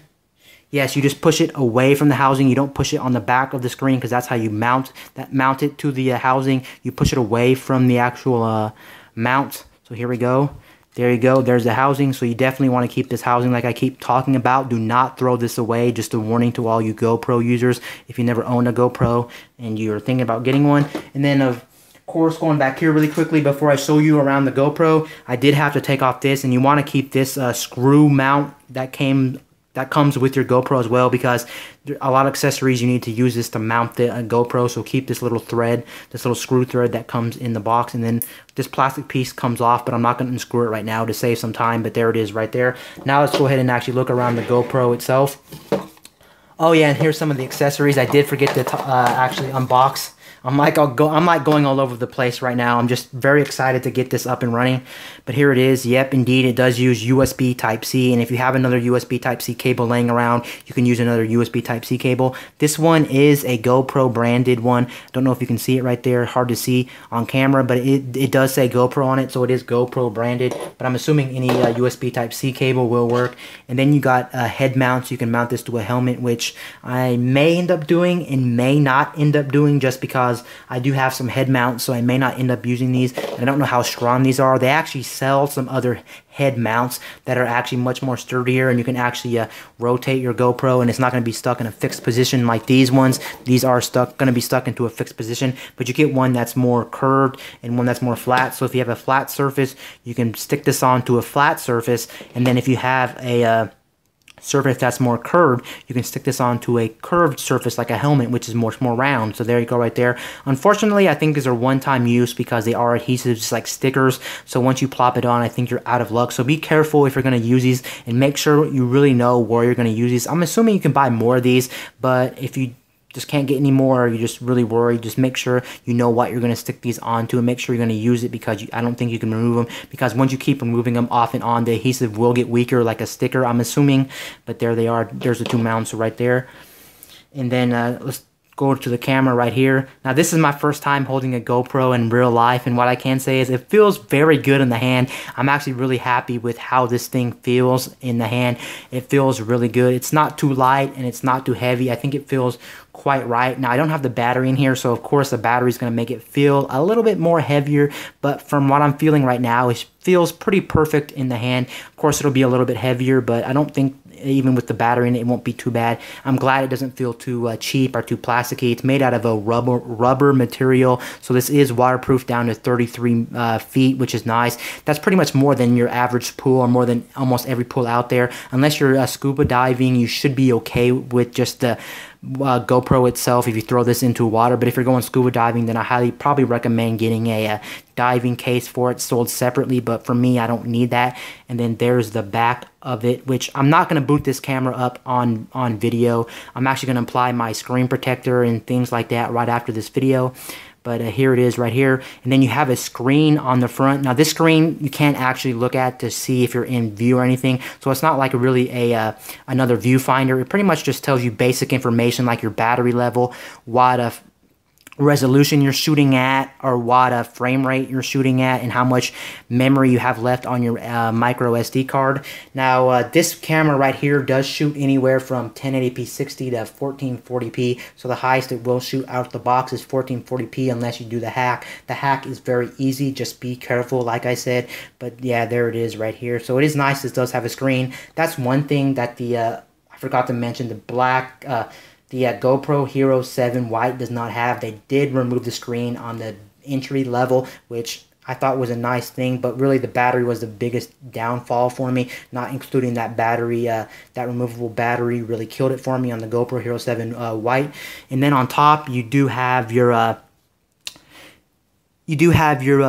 Yes, you just push it away from the housing. You don't push it on the back of the screen, because that's how you mount it to the housing. You push it away from the actual mount. So here we go. There you go. There's the housing. So you definitely want to keep this housing like I keep talking about. Do not throw this away. Just a warning to all you GoPro users. If you never owned a GoPro and you're thinking about getting one. And then of course, going back here really quickly before I show you around the GoPro, I did have to take off this, and you want to keep this screw mount that comes with your GoPro as well, because a lot of accessories you need to use this to mount the GoPro. So keep this little thread, this little screw thread that comes in the box, and then this plastic piece comes off, but I'm not going to unscrew it right now to save some time, but there it is right there. Now let's go ahead and actually look around the GoPro itself. Oh yeah, and here's some of the accessories I did forget to actually unbox. I'm like going all over the place right now. I'm just very excited to get this up and running. But here it is. Yep, indeed, it does use USB Type-C. And if you have another USB Type-C cable laying around, you can use another USB Type-C cable. This one is a GoPro branded one. Don't know if you can see it right there. Hard to see on camera, but it does say GoPro on it, so it is GoPro branded. But I'm assuming any USB Type-C cable will work. And then you got head mounts. You can mount this to a helmet, which I may end up doing and may not end up doing, just because I do have some head mounts, so I may not end up using these. And I don't know how strong these are. They actually sell some other head mounts that are actually much more sturdier, and you can actually rotate your GoPro, and it's not going to be stuck in a fixed position like these ones. These are going to be stuck into a fixed position, but you get one that's more curved and one that's more flat. So if you have a flat surface, you can stick this onto a flat surface, and then if you have a surface that's more curved, you can stick this onto a curved surface like a helmet, which is much more round. So there you go right there. Unfortunately, I think these are one-time use because they are adhesives, just like stickers. So once you plop it on, I think you're out of luck. So be careful if you're going to use these, and make sure you really know where you're going to use these. I'm assuming you can buy more of these, but if you just can't get any more, or you're just really worried, just make sure you know what you're going to stick these onto, and make sure you're going to use it, because I don't think you can remove them, because once you keep removing them off and on, the adhesive will get weaker like a sticker, I'm assuming. But there they are. There's the two mounts right there. And then let's go to the camera right here. Now this is my first time holding a GoPro in real life, and what I can say is it feels very good in the hand. I'm actually really happy with how this thing feels in the hand. It feels really good. It's not too light and it's not too heavy. I think it feels quite right. Now I don't have the battery in here, so of course the battery is going to make it feel a little bit more heavier, but from what I'm feeling right now, it feels pretty perfect in the hand. Of course it'll be a little bit heavier, but I don't think even with the battery in it, it won't be too bad. I'm glad it doesn't feel too cheap or too plasticky. It's made out of a rubber material, so this is waterproof down to 33 feet, which is nice. That's pretty much more than your average pool, or more than almost every pool out there. Unless you're scuba diving, you should be okay with just the GoPro itself if you throw this into water. But if you're going scuba diving, then I probably recommend getting a diving case for it sold separately. But for me, I don't need that. And then there's the back of it, which I'm not going to boot this camera up on video. I'm actually going to apply my screen protector and things like that right after this video. But here it is right here. And then you have a screen on the front. Now this screen you can't actually look at to see if you're in view or anything. So it's not like really another viewfinder. It pretty much just tells you basic information like your battery level, what resolution you're shooting at, or what frame rate you're shooting at, and how much memory you have left on your micro SD card. Now this camera right here does shoot anywhere from 1080p 60 to 1440p, so the highest it will shoot out the box is 1440p unless you do the hack. The hack is very easy, just be careful like I said. But yeah, there it is right here. So it is nice, it does have a screen. That's one thing that I forgot to mention, the black the GoPro Hero 7 White does not have. They did remove the screen on the entry level, which I thought was a nice thing, but really the battery was the biggest downfall for me. Not including that battery, that removable battery really killed it for me on the GoPro Hero 7 White. And then on top, you do have your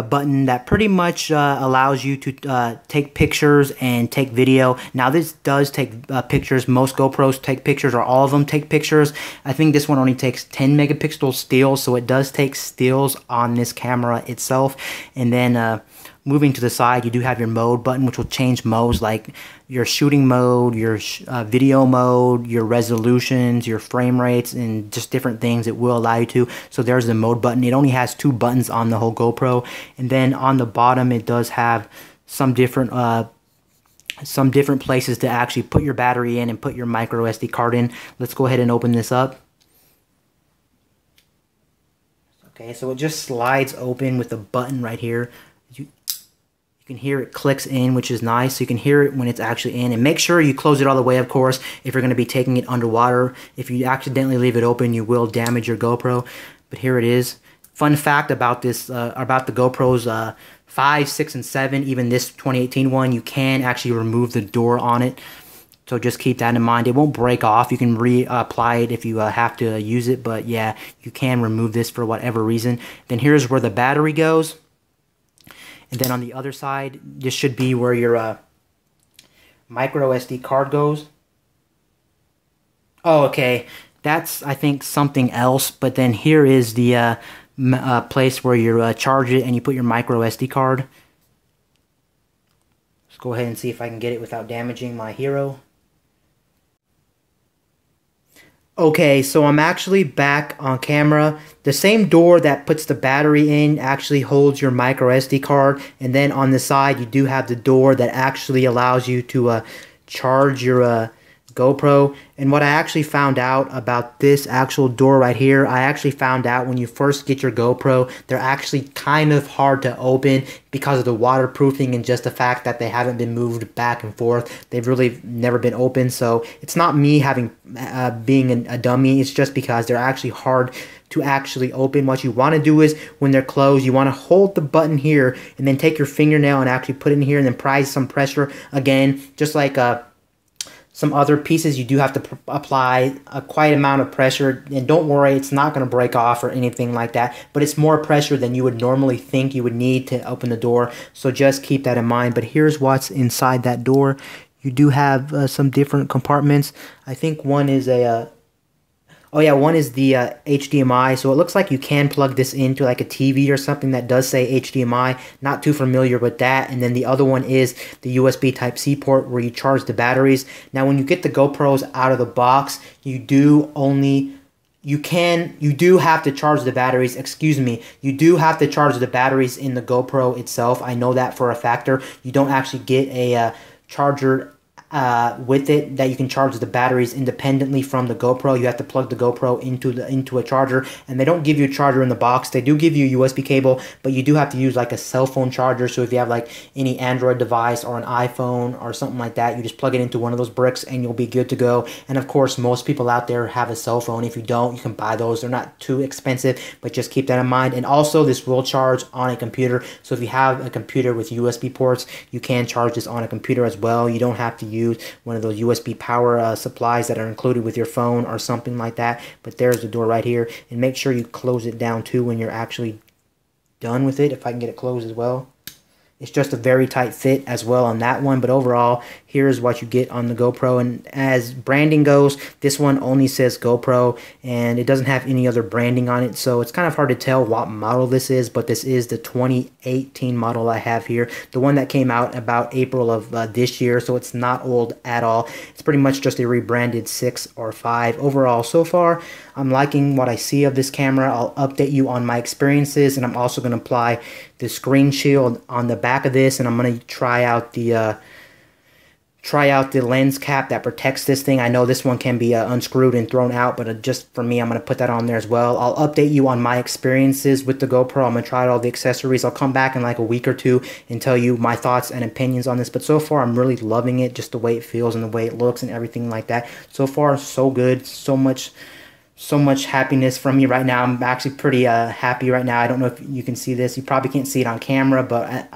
button that pretty much allows you to take pictures and take video. Now this does take pictures. Most GoPros take pictures, or all of them take pictures. I think this one only takes 10 megapixel stills, so it does take stills on this camera itself. And then moving to the side, you do have your mode button, which will change modes like your shooting mode, your video mode, your resolutions, your frame rates, and just different things it will allow you to. So there's the mode button. It only has 2 buttons on the whole GoPro. And then on the bottom, it does have some different places to actually put your battery in and put your micro SD card in. Let's go ahead and open this up. Okay, so it just slides open with a button right here. You can hear it clicks in, which is nice. So you can hear it when it's actually in. And make sure you close it all the way, of course, if you're going to be taking it underwater. If you accidentally leave it open, you will damage your GoPro. But here it is. Fun fact about this, about the GoPros 5, 6, and 7, even this 2018 one, you can actually remove the door on it. So just keep that in mind. It won't break off. You can reapply it if you have to use it. But yeah, you can remove this for whatever reason. Then here's where the battery goes. And then on the other side, this should be where your micro SD card goes. Oh, okay. That's, I think, something else. But then here is the place where you charge it and you put your micro SD card. Let's go ahead and see if I can get it without damaging my Hero. Okay, so I'm actually back on camera. The same door that puts the battery in actually holds your micro SD card, and then on the side you do have the door that actually allows you to charge your GoPro. And what I actually found out about this actual door right here, I actually found out when you first get your GoPro, they're actually kind of hard to open because of the waterproofing and just the fact that they haven't been moved back and forth. They've really never been open. So it's not me having being a dummy, it's just because they're actually hard to actually open. What you want to do is when they're closed, you want to hold the button here and then take your fingernail and actually put it in here and then apply some pressure again, just like some other pieces, you do have to apply a quite amount of pressure. And don't worry, it's not going to break off or anything like that. But it's more pressure than you would normally think you would need to open the door. So just keep that in mind. But here's what's inside that door. You do have some different compartments. I think one is one is the HDMI. So it looks like you can plug this into like a TV or something that does say HDMI. Not too familiar with that. And then the other one is the USB Type-C port where you charge the batteries. Now when you get the GoPros out of the box, you do have to charge the batteries, you do have to charge the batteries in the GoPro itself. I know that for a factor. You don't actually get a charger with it that you can charge the batteries independently from the GoPro. You have to plug the GoPro into a charger, and they don't give you a charger in the box. They do give you a USB cable, but you do have to use like a cell phone charger. So if you have like any Android device or an iPhone or something like that, you just plug it into one of those bricks and you'll be good to go. And of course, most people out there have a cell phone. If you don't, you can buy those. They're not too expensive, but just keep that in mind. And also, this will charge on a computer. So if you have a computer with USB ports, you can charge this on a computer as well. You don't have to use one of those USB power supplies that are included with your phone or something like that. But there's the door right here, and make sure you close it down too when you're actually done with it. If I can get it closed as well. It's just a very tight fit as well on that one. But overall, here's what you get on the GoPro. And as branding goes, this one only says GoPro, and it doesn't have any other branding on it. So it's kind of hard to tell what model this is, but this is the 2018 model I have here. The one that came out about April of this year, so it's not old at all. It's pretty much just a rebranded 6 or 5. Overall, so far, I'm liking what I see of this camera. I'll update you on my experiences, and I'm also going to apply the screen shield on the back of this, and I'm going to try out the lens cap that protects this thing. I know this one can be unscrewed and thrown out, but just for me, I'm going to put that on there as well. I'll update you on my experiences with the GoPro. I'm going to try out all the accessories. I'll come back in like a week or two and tell you my thoughts and opinions on this. But so far, I'm really loving it, just the way it feels and the way it looks and everything like that. So far, so good. So much happiness from me right now. I'm actually pretty happy right now. I don't know if you can see this. You probably can't see it on camera, but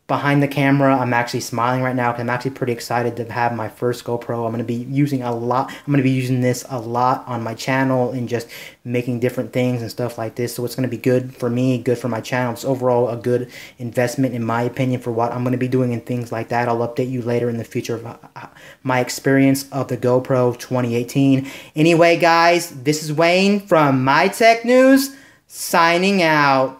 behind the camera, I'm actually smiling right now because I'm actually pretty excited to have my first GoPro. I'm going to be using this a lot on my channel and just making different things and stuff like this. So it's going to be good for me, good for my channel. It's overall a good investment in my opinion for what I'm going to be doing and things like that. I'll update you later in the future of my experience of the GoPro 2018. Anyway, guys, this is Wayne from My Tech News, signing out.